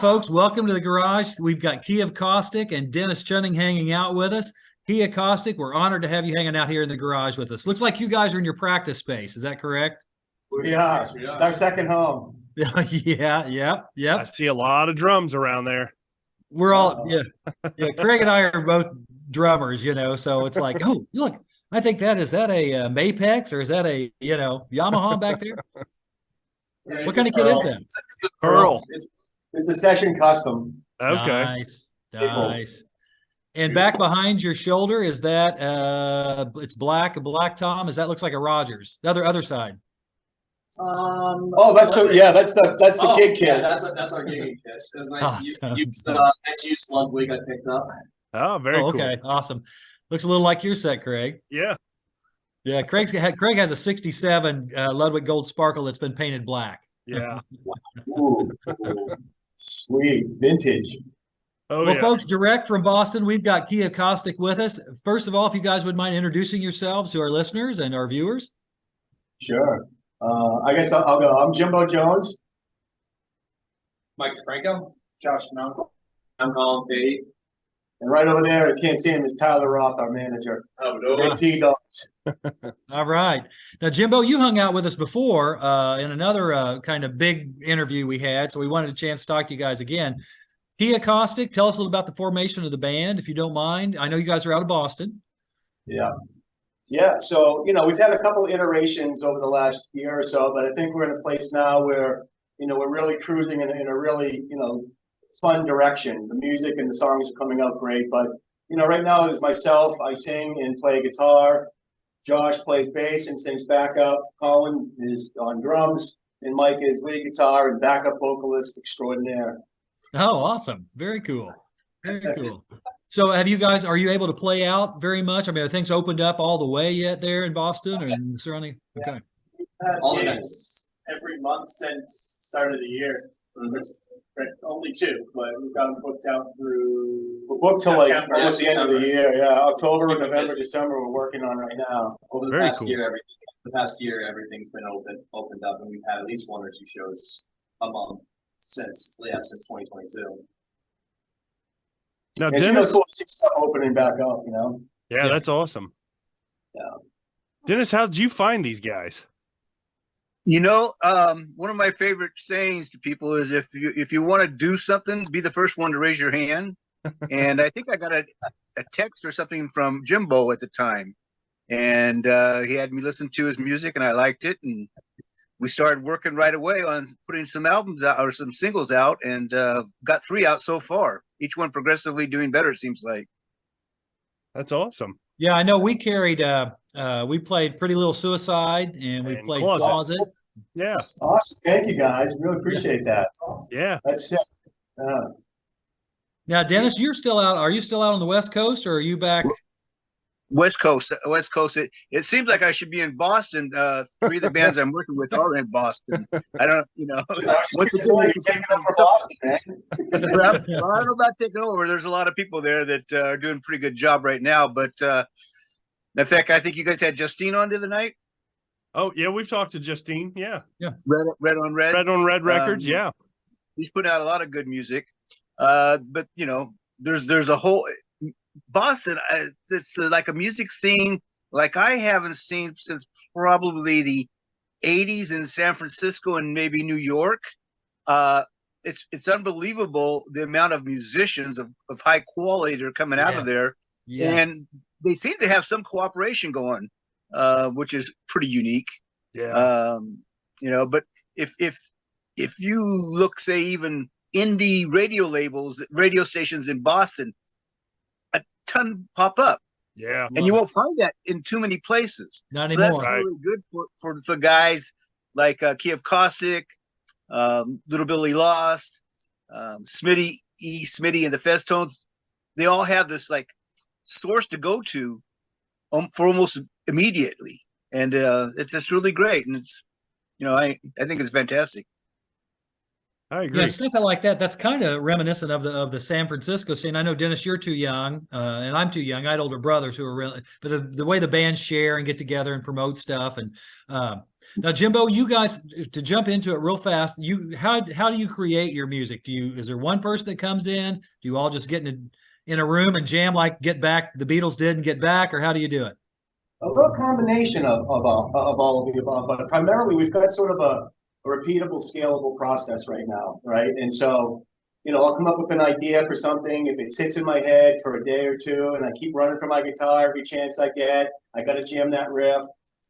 folks, welcome to the garage. We've got Kia of Caustic and Dennis Chunning hanging out with us. Kia Caustic, we're honored to have you hanging out here in the garage with us. Looks like you guys are in your practice space. Is that correct? Yeah, it's our second home. Yeah. I see a lot of drums around there. We're all, yeah. Craig and I are both drummers, so it's like, oh, look, I think is that a Mapex or is that a, Yamaha back there? What kind of kit is that? Pearl. It's a session custom. Okay. Nice. And back behind your shoulder, is that it's black, a black tom? Looks like a Rogers. The other side. That's the gig kit. Yeah, that's our gigging kit. It was nice. Awesome. Nice used Ludwig I picked up. Oh, very cool. Okay, awesome. Looks a little like your set, Craig. Yeah. Yeah, Craig has a 67 Ludwig Gold Sparkle that's been painted black. Yeah. Ooh, sweet vintage. Oh, Well, yeah. folks, direct from Boston, we've got Kia Caustic with us. First of all, if you guys would mind introducing yourselves to our listeners and our viewers. Sure. I guess I'll go. I'm Jimbo Jones. Mike DeFranco. Josh Nuncle. I'm Colin Beatty. And right over there, I can't see him, is Tyler Roth, our manager. Oh, Big T-Dogs. All right. Now, Jimbo, you hung out with us before in another kind of big interview we had, so we wanted a chance to talk to you guys again. Kia Caustic, tell us a little about the formation of the band, if you don't mind. I know you guys are out of Boston. Yeah, so, we've had a couple iterations over the last year or so, but I think we're in a place now where, we're really cruising in a really, fun direction. The music and the songs are coming out great, but, right now it's myself. I sing and play guitar. Josh plays bass and sings backup. Colin is on drums, and Mike is lead guitar and backup vocalist extraordinaire. Oh, awesome. Very cool. Very cool. So are you able to play out very much? I mean, are things opened up all the way yet there in Boston or in the surrounding? Okay. We've had All the games every month since start of the year. Only two, but we've got them booked out through. We're booked till like September. almost the end of the year. Yeah, October, Keep it November, busy. December. We're working on right now. Over the Very past cool. year, everything's been opened up, and we've had at least one or two shows a month since 2022. Now, It's Dennis. really cool to see stuff opening back up. Yeah, that's awesome. Yeah. Dennis, how did you find these guys? One of my favorite sayings to people is if you want to do something, be the first one to raise your hand. And I think I got a text or something from Jimbo at the time, and he had me listen to his music, and I liked it, and we started working right away on putting some albums out or some singles out, and got 3 out so far. Each one progressively doing better, it seems like. That's awesome. Yeah, I know we carried we played Pretty Little Suicide and we And played Closet. Closet. Yeah. Awesome. Thank you guys. Really appreciate that. Yeah. That's sick. Now, Dennis, you're still out. Are you still out on the West Coast or are you back? West Coast. It seems like I should be in Boston. 3 of the bands I'm working with are in Boston. I don't, What's the taking over Boston, man? Well, I don't know about taking over. There's a lot of people there that are doing a pretty good job right now. But in fact, I think you guys had Justine on the other night. Oh, yeah, we've talked to Justine. Yeah. Red on Red. Red on Red Records. Yeah. He's put out a lot of good music. But there's a whole Boston. It's like a music scene like I haven't seen since probably the 80s in San Francisco and maybe New York. It's unbelievable the amount of musicians of high quality that are coming out of there. Yes. And they seem to have some cooperation going, which is pretty unique. Yeah. But if you look, say, even indie radio stations in Boston, a ton pop up. Yeah. And you won't find that in too many places. Not So anymore. that's Right. really good for guys like Kia of Caustic, Little Billy Lost, Smitty and the Festones. They all have this like source to go to for almost immediately, and it's just really great. And it's I think it's fantastic. I agree. Yeah, stuff like that. That's kind of reminiscent of the San Francisco scene. I know, Dennis, you're too young, and I'm too young. I had older brothers who were really, but the way the bands share and get together and promote stuff. And now, Jimbo, you guys, to jump into it real fast, how do you create your music? Is there one person that comes in? Do you all just get in a room and jam like Get Back, the Beatles did, and Get Back, or how do you do it? A little combination of all of the above, but primarily we've got sort of a repeatable, scalable process right now, right? And so, I'll come up with an idea for something. If it sits in my head for a day or two, and I keep running for my guitar every chance I get, I got to jam that riff,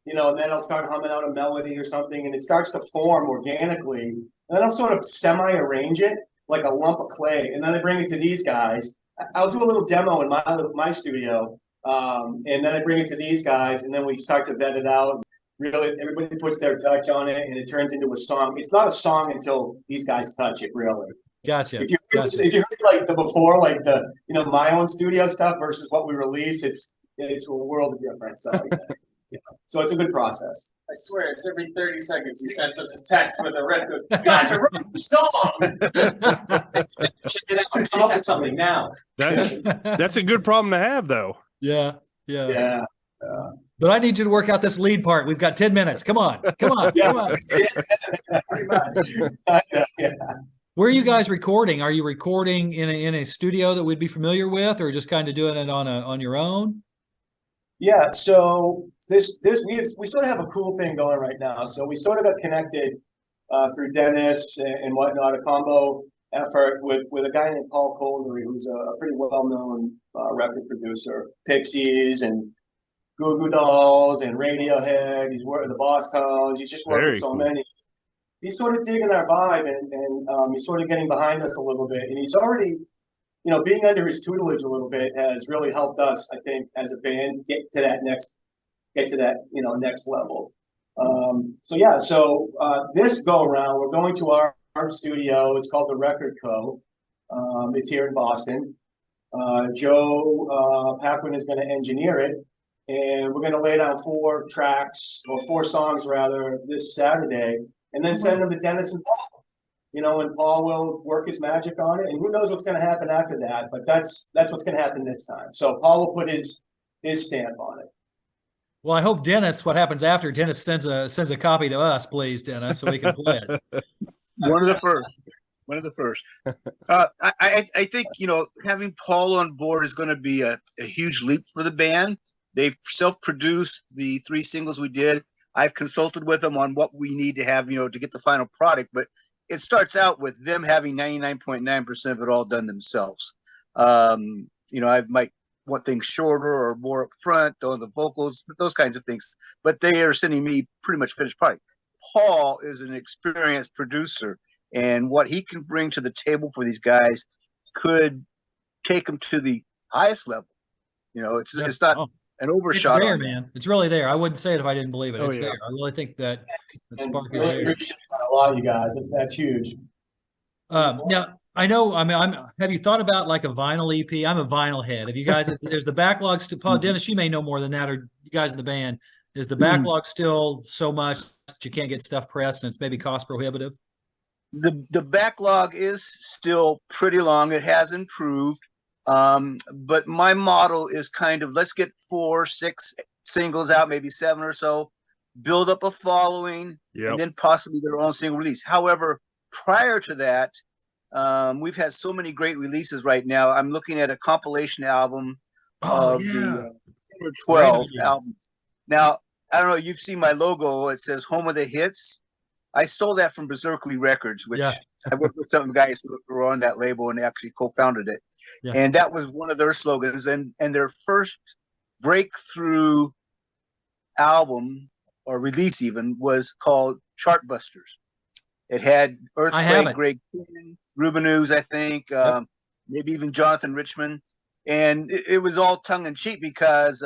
and then I'll start humming out a melody or something, and it starts to form organically. And then I'll sort of semi-arrange it like a lump of clay, and then I bring it to these guys. I'll do a little demo in my studio, and then I bring it to these guys, and then we start to vet it out. Really, everybody puts their touch on it, and it turns into a song. It's not a song until these guys touch it, really. Gotcha. If you heard like the before, like the my own studio stuff versus what we release, it's a world of difference. So, so it's a good process. I swear, it's every 30 seconds he sends us a text with a rip. Goes, guys, I wrote the song. Check it out. Come up with something now. That's a good problem to have, though. Yeah. Yeah. But I need you to work out this lead part. We've got 10 minutes. Come on. Come on. Pretty much. Yeah. Where are you guys recording? Are you recording in a studio that we'd be familiar with, or just kind of doing it on your own? Yeah. So we sort of have a cool thing going right now. So we sort of got connected through Dennis and whatnot, a combo effort with a guy named Paul Coldery, who's a pretty well-known record producer, Pixies and Goo Goo Dolls and Radiohead. He's worked with the Boss Tones. He's just worked with so many. He's sort of digging our vibe, and he's sort of getting behind us a little bit. And he's already, being under his tutelage a little bit has really helped us, I think, as a band get to that next level. So this go around, we're going to our studio. It's called the Record Co. It's here in Boston. Joe Paquin is going to engineer it, and we're going to lay down 4 songs rather this Saturday, and then send them to Dennis and Paul. And Paul will work his magic on it, and who knows what's going to happen after that. But that's what's going to happen this time. So Paul will put his stamp on it. Well, I hope Dennis, what happens after Dennis sends a copy to us, please, Dennis, so we can play it. One of the first. I think, having Paul on board is going to be a huge leap for the band. They've self-produced the 3 singles we did. I've consulted with them on what we need to have, to get the final product, but it starts out with them having 99.9% of it all done themselves. I might want things shorter or more up front on the vocals, those kinds of things, but they are sending me pretty much finished product. Paul is an experienced producer, and what he can bring to the table for these guys could take them to the highest level. It's not an overshot. It's there, man. It's really there. I wouldn't say it if I didn't believe it. Oh, It's yeah. there. I really think that spark is Really there. appreciate a lot, you guys. That's huge. Now, I know. I mean, have you thought about like a vinyl EP? I'm a vinyl head. Have you guys? There's the backlog still. Paul, Dennis, you may know more than that, or you guys in the band. Is the backlog still so much that you can't get stuff pressed, and it's maybe cost prohibitive? The backlog is still pretty long. It has improved. But my model is kind of, let's get 4, 6 singles out, maybe 7 or so, build up a following, and then possibly their own single release. However, prior to that, we've had so many great releases right now. I'm looking at a compilation album of the 12 albums. Now, I don't know, you've seen my logo. It says Home of the Hits. I stole that from Berserkly Records, which I worked with some guys who were on that label and actually co-founded it. Yeah. And that was one of their slogans. And their first breakthrough album, or release even, was called Chartbusters. It had Earthquake, Greg Keenan, Ruben Ooze, I think, maybe even Jonathan Richman. And it was all tongue-in-cheek because,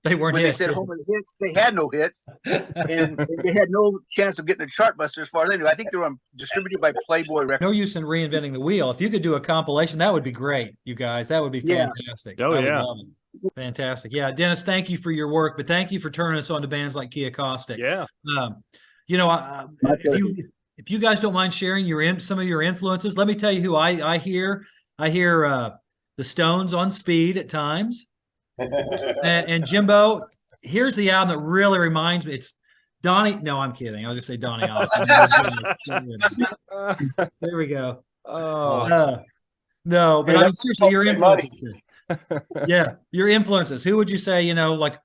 they weren't when hits. They said Home of the Hits, they had no hits, and they had no chance of getting a Chartbuster as far as I knew. I think they were distributed by Playboy Records. No use in reinventing the wheel. If you could do a compilation, that would be great, you guys. That would be fantastic. Oh, I would yeah. love it. Fantastic. Yeah, Dennis, thank you for your work, but thank you for turning us on to bands like Caustic. Yeah. If if you guys don't mind sharing some of your influences, let me tell you who I hear. I hear the Stones on speed at times, and Jimbo. Here's the album that really reminds me. It's Donnie. No, I'm kidding. I'll just say Donnie Osmond. There we go. Oh, No, but Hey, I mean, that's seriously, your okay, buddy. influences. Yeah, your influences. Who would you say, like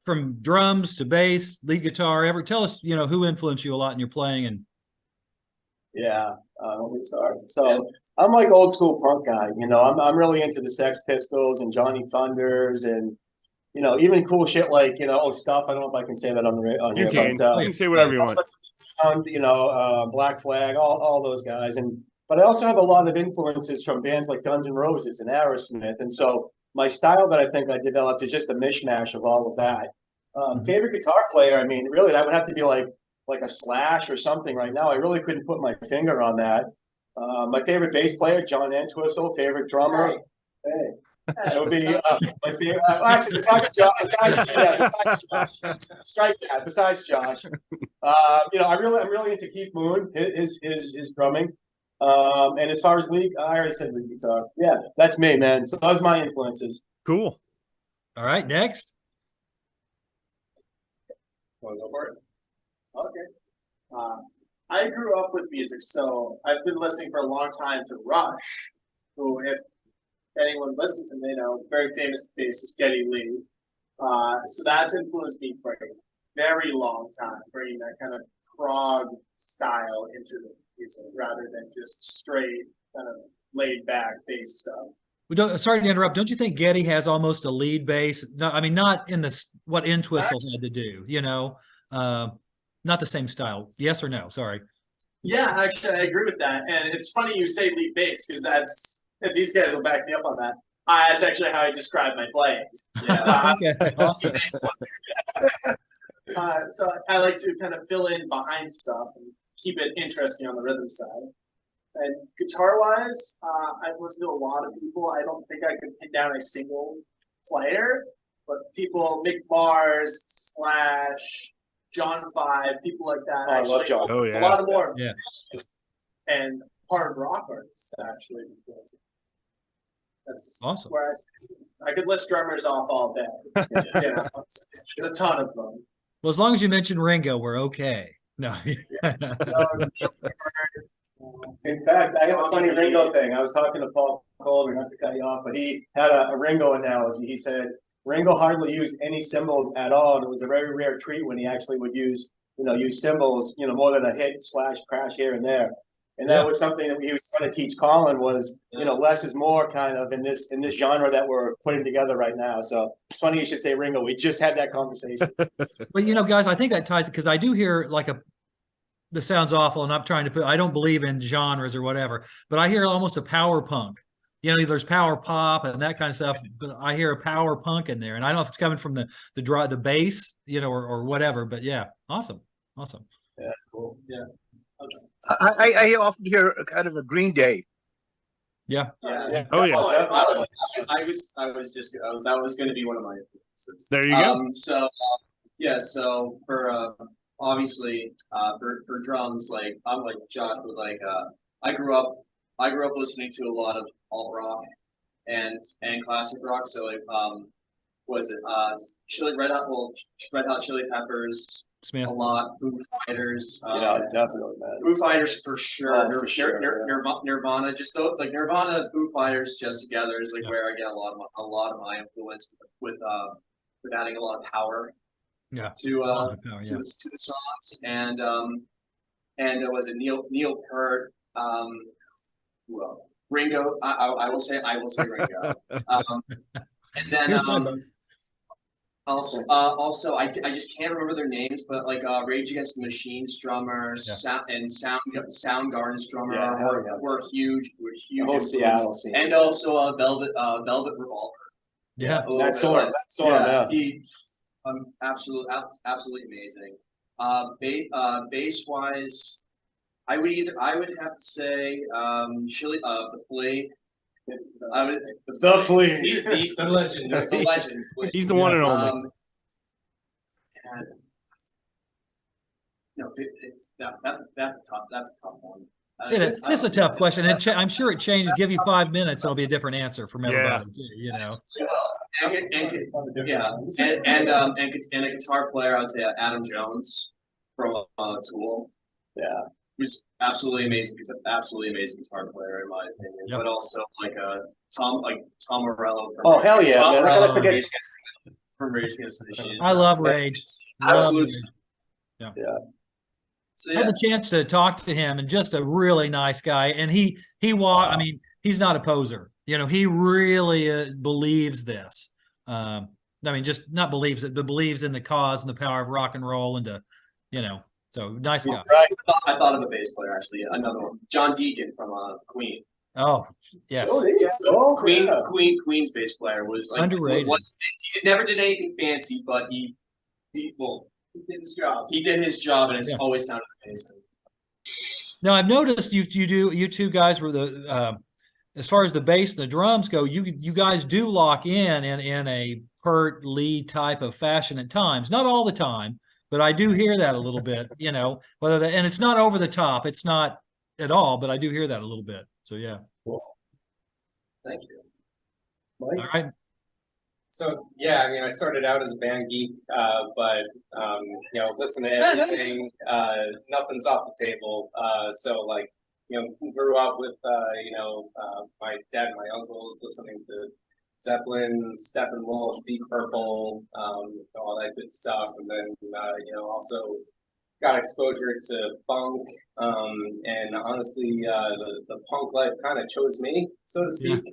from drums to bass, lead guitar, ever tell us, who influenced you a lot in your playing and Yeah, let me start. So I'm like old school punk guy. I'm really into the Sex Pistols and Johnny Thunders and even cool shit like stuff. I don't know if I can say that on you here, can. but You can say whatever you want. Black Flag, all those guys. But I also have a lot of influences from bands like Guns N' Roses and Aerosmith, and so my style that I think I developed is just a mishmash of all of that. Favorite guitar player? I mean, really, that would have to be like a Slash or something. Right now, I really couldn't put my finger on that. My favorite bass player, John Entwistle. Favorite drummer, hey, it would be my favorite. Actually, besides Josh, strike that. Besides Josh, I'm really into Keith Moon, his drumming. And as far as lead, I already said lead guitar. Yeah, that's me, man. So those are my influences. Cool. all right, next. Want to go for it? Okay. I grew up with music, so I've been listening for a long time to Rush, who, if anyone listens to me, very famous bassist Geddy Lee. So that's influenced me for a very long time, bringing that kind of prog style into the music rather than just straight kind of laid back bass stuff. Sorry to interrupt. Don't you think Getty has almost a lead bass? No, I mean not in what Entwistle had to do. Not the same style. Yes or no? Sorry. Yeah, actually, I agree with that. And it's funny you say lead bass because these guys will back me up on that. That's actually how I describe my playing. Yeah. Okay, awesome. So I like to kind of fill in behind stuff and keep it interesting on the rhythm side. And guitar-wise, I've listened to a lot of people. I don't think I could pin down a single player, but people, Mick Mars, Slash, John 5, people like that. I love John. Oh A yeah. lot of more. Yeah. And hard rock artists, actually. That's Awesome. where I could list drummers off all day. There's a ton of them. Well, as long as you mention Ringo, we're okay. No. In fact, I have a funny Ringo thing. I was talking to Paul Colder, not to cut you off, but he had a Ringo analogy. He said Ringo hardly used any cymbals at all, and it was a very rare treat when he actually would use cymbals, more than a hit slash crash here and there. And that was something that he was trying to teach Colin was, less is more kind of in this genre that we're putting together right now. So it's funny you should say Ringo. We just had that conversation. But guys, I think that ties because I do hear this sounds awful, and I'm trying to I don't believe in genres or whatever, but I hear almost a power punk. There's power pop and that kind of stuff, but I hear a power punk in there, and I don't know if it's coming from the bass, or whatever. But yeah, awesome. Yeah, cool. Yeah. I often hear kind of a Green Day. Yeah. Yeah. Oh yeah. I was just that was going to be one of my influences. There you go. So for obviously for drums, like I'm like Josh, but I grew up listening to a lot of alt rock and classic rock. So was it Red Hot Chili Peppers, Smith. a lot, Foo Fighters, Definitely, man. Foo Fighters for sure. Oh, for sure. Nirvana, just Nirvana, Foo Fighters just together is where I get a lot of my influence with adding a lot of power. Yeah. To the songs and was it Neil Peart, Ringo. I will say Ringo. And then Here's my votes. also I just can't remember their names, but Rage Against the Machine's drummer Soundgarden's drummer were huge. The whole Seattle scene. And also Velvet Revolver. Yeah. That's sort of. Absolutely amazing. Bass wise, I would have to say the Flea. The Flea. He's the legend. The legend. He's the one and only. No, that's a tough one. It's a tough question. I'm sure it changes. Give you 5 minutes, it'll be a different answer from everybody. You know. And a guitar player, I would say Adam Jones from Tool. Yeah. Who's absolutely amazing guitar player in my opinion. Yep. But also Tom Morello from Oh hell yeah, man! I gotta forget. from Rage Against the Machine. I love Rage. Absolutely. Yeah. So I had the chance to talk to him, and just a really nice guy. And I mean, he's not a poser. You know, he really believes this. I mean, just not believes it, but believes in the cause and the power of rock and roll, and so nice guy. Right. I thought of a bass player actually. Another one, John Deacon from Queen. Oh yes. Queen's bass player was like Underrated. He never did anything fancy, but he did his job. He did his job, and it's always sounded amazing. Now I've noticed you two guys were as far as the bass and the drums go, you guys do lock in a Pert Lee type of fashion at times. Not all the time, but I do hear that a little bit. You know, and it's not over the top. It's not at all, but I do hear that a little bit. So yeah. Cool. Thank you. Mike? All right. So yeah, I mean, I started out as a band geek, but listen to everything. Nothing's off the table. So like, grew up with my dad and my uncles listening to Zeppelin, Steppenwolf, Deep Purple, all that good stuff, and then also got exposure to funk, and honestly, the punk life kind of chose me, so to speak.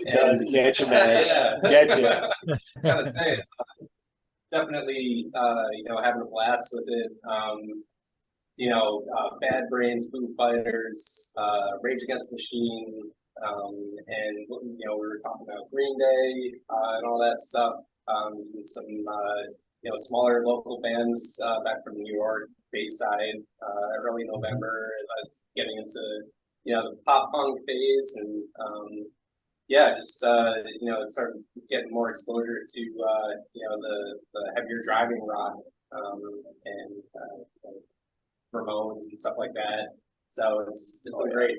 It does, get you, man. Get you. Gotta say, definitely, having a blast with it. Bad Brains, Foo Fighters, Rage Against the Machine, and we were talking about Green Day and all that stuff. And some smaller local bands back from New York, Bayside, early November, as I was getting into the pop punk phase, and started getting more exposure to the heavier driving rock, and Ramones and stuff like that. So it's been great.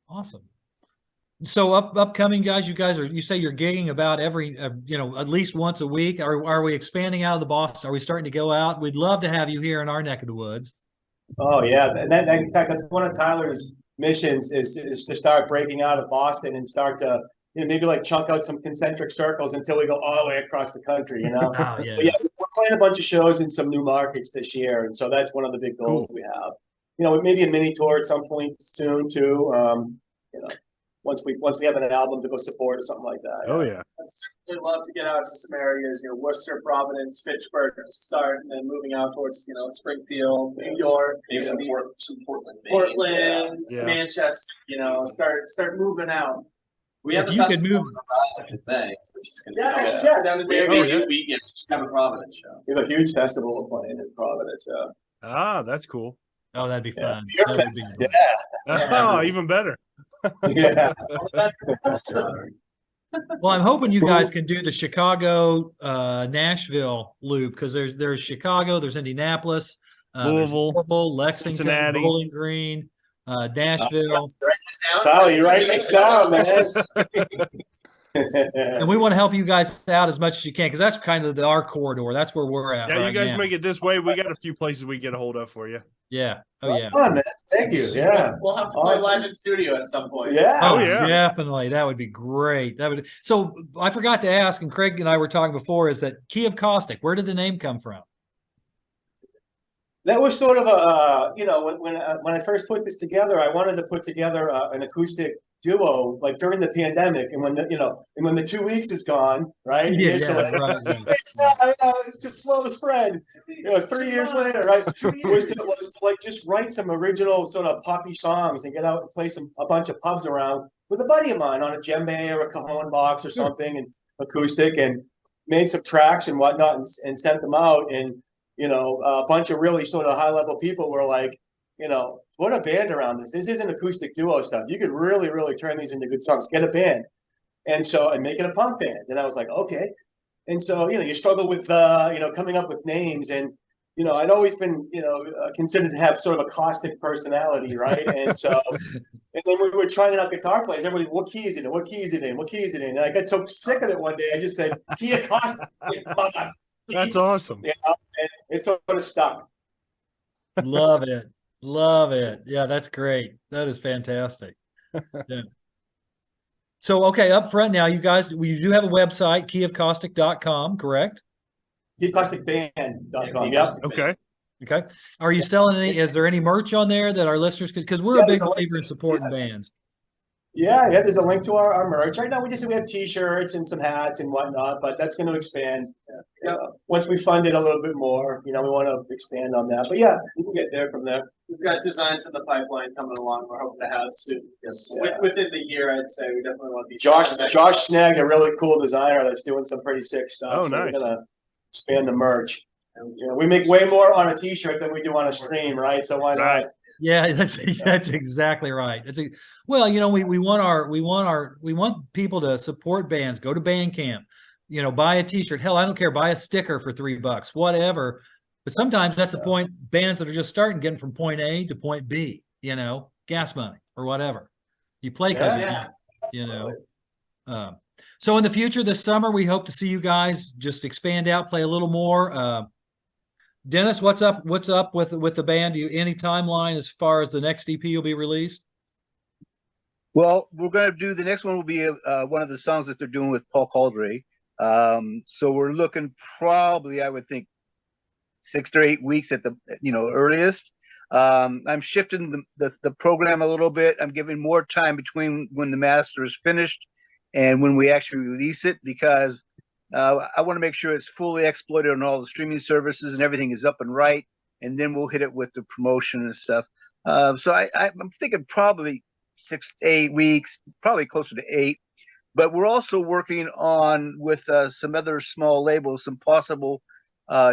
Awesome. So upcoming guys, you say you're gigging about every at least once a week. Are we expanding out of the Boston? Are we starting to go out? We'd love to have you here in our neck of the woods. Oh yeah, and that, in fact, that's one of Tyler's missions is to start breaking out of Boston and start to maybe like chunk out some concentric circles until we go all the way across the country. Oh, yeah. So yeah, we're playing a bunch of shows in some new markets this year, and so that's one of the big goals that we have. Maybe a mini tour at some point soon too. Once we have an album to go support or something like that. Oh yeah. I'd certainly love to get out to some areas, Worcester, Providence, Fitchburg to start, and then moving out towards, Springfield, New York, Maybe some Portland, Maine. Portland, Yeah. Manchester, start moving out. We have If the you could festival move- in Providence, I think, which is going to Yeah, down to We have Oh, a yeah. weekend. We have a Providence show. We have a huge festival we're playing in Providence. Ah, that's cool. Oh, that'd be fun. Beer That would be fest, great. Oh, even better. Yeah. Well, I'm hoping you guys can do the Chicago, Nashville loop, because there's Chicago, there's Indianapolis, there's Louisville, Lexington, Cincinnati. Bowling Green, Nashville, Sally, you write this down, man. and we want to help you guys out as much as you can, because that's kind of our corridor. That's where we're at. Yeah, right you guys now. make it this way. We got a few places we get a hold of for you. Yeah. Oh yeah. Come on, man. Thank you. Yeah. We'll have to play Awesome. live in studio at some point. Yeah. Oh, yeah. definitely. That would be great. So I forgot to ask, and Craig and I were talking before, is that Key of Caustic, where did the name come from? That was sort of a, when I first put this together, I wanted to put together an acoustic duo, like during the pandemic, and when the 2 weeks is gone, right? Yeah, Initially, right. it's just slow to spread. 3 years later, right? was to like just write some original sort of poppy songs and get out and play a bunch of pubs around with a buddy of mine on a djembe or a cajon box or something, and acoustic, and made some tracks and whatnot, and sent them out, and a bunch of really sort of high level people were like, what a band around this. This isn't acoustic duo stuff. You could really, really turn these into good songs. Get a band. And make it a punk band. And I was like, okay. And so, you struggle with, coming up with names. And you know, I'd always been, you know, considered to have sort of a caustic personality, right? And so, and then we were trying out guitar players. Everybody, what key is it in? What key is it in? What key is it in? And I got so sick of it one day, I just said, key of caustic. That's awesome. You know, and it sort of stuck. Love it. Love it. Yeah, that's great. That is fantastic. Yeah. So, okay, up front now, you guys, we do have a website, keyofcaustic.com, correct? KeyofCausticBand.com. Yep. Okay. Okay. Are you selling any, is there any merch on there that our listeners could, because we're Yeah, a big there's a link believer in to- supporting bands. Yeah, there's a link to our merch. Right now, we have T-shirts and some hats and whatnot, but that's going to expand. Once we fund it a little bit more, you know, we want to expand on that. But yeah, we can get there from there. We've got designs in the pipeline coming along. We're hoping to have soon. Yes, Yeah. within the year, I'd say we definitely want to be. Josh snagged a really cool designer that's doing some pretty sick stuff. Oh, so nice. We're gonna expand the merch. And, you know, we make way more on a T-shirt than we do on a stream, right? So why Right. not? Yeah, that's exactly right. Well, you know, we want people to support bands. Go to Bandcamp, you know, buy a T-shirt. Hell, I don't care. Buy a sticker for $3, whatever. But sometimes that's the point. Bands that are just starting, getting from point A to point B. You know, gas money or whatever. You play because you know. So in the future, this summer, we hope to see you guys just expand out, play a little more. Dennis, what's up with the band? Any timeline as far as the next EP will be released? Well, we're going to do the next one will be one of the songs that they're doing with Paul Caldray. So we're looking probably, I would think, 6 to 8 weeks at the earliest. I'm shifting the program a little bit. I'm giving more time between when the master is finished and when we actually release it, because I want to make sure it's fully exploited on all the streaming services and everything is up and right, and then we'll hit it with the promotion and stuff. So I'm thinking probably 6 to 8 weeks, probably closer to 8. But we're also working on with some other small labels, some possible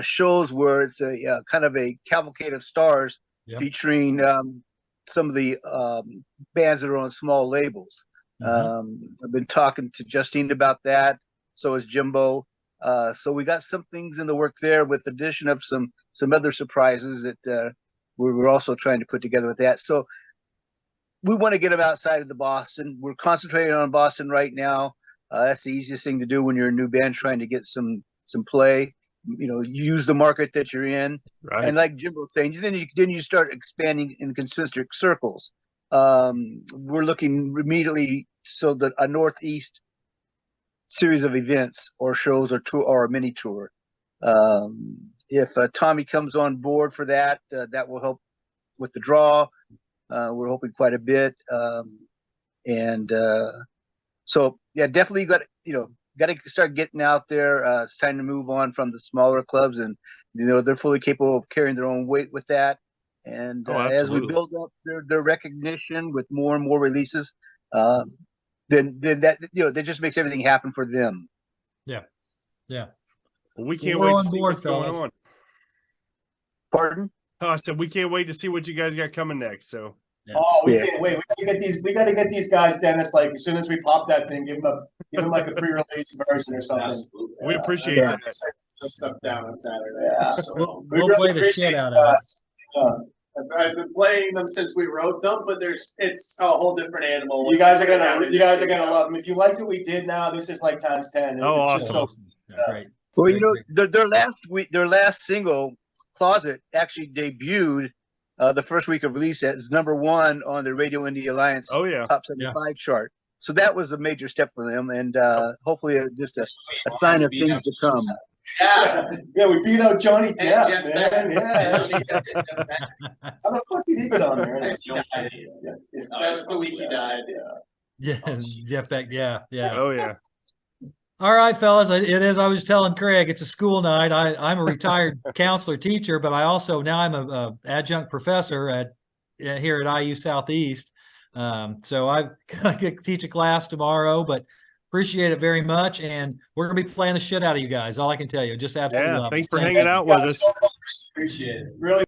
shows where it's a kind of a cavalcade of stars featuring some of the bands that are on small labels. I've been talking to Justine about that. So is Jimbo. So we got some things in the work there, with the addition of some other surprises that we're also trying to put together with that. So we want to get them outside of the Boston. We're concentrating on Boston right now. That's the easiest thing to do when you're a new band trying to get some play. You know, use the market that you're in, Right. and like Jimbo was saying, then you start expanding in concentric circles. We're looking immediately so that a Northeast series of events or shows or tour or a mini tour. If Tommy comes on board for that, that will help with the draw. We're hoping quite a bit. So yeah, definitely got to start getting out there. It's time to move on from the smaller clubs, and they're fully capable of carrying their own weight with that. And as we build up their recognition with more and more releases, then that that just makes everything happen for them. Yeah. Well, we can't We're wait on to see board, what's going fellas. on. Pardon? Oh, I said we can't wait to see what you guys got coming next. So Oh, we Yeah. can't wait. We got to get these guys, Dennis. Like as soon as we pop that thing, give them like a pre-release version or something. Absolutely. we appreciate Yeah. that. Just stuff down on Saturday. Yeah. So We'll play the shit out of it. I've been playing them since we wrote them, but it's a whole different animal. You guys are gonna love them. If you liked what we did now, this is like times 10. Oh, It's just awesome. so Great. Well, Great, their last single, Closet, actually debuted the first week of release as #1 on the Radio Indie Alliance Oh yeah. Top 75 chart. So that was a major step for them, and hopefully just a sign of things to come. yeah, we beat out Johnny Depp, Jeff man. Beck. Yeah. How the fuck did he get on there? That was the week he died. Yeah, Jeff Beck. Yeah. Oh yeah. All right, fellas. It is. I was just telling Craig, it's a school night. I'm a retired counselor teacher, but I also now I'm a adjunct professor here at IU Southeast. So I gotta teach a class tomorrow, but appreciate it very much. And we're gonna be playing the shit out of you guys. All I can tell you, just absolutely Yeah. love it. Thanks for Thank hanging you. out with us. Appreciate it. Really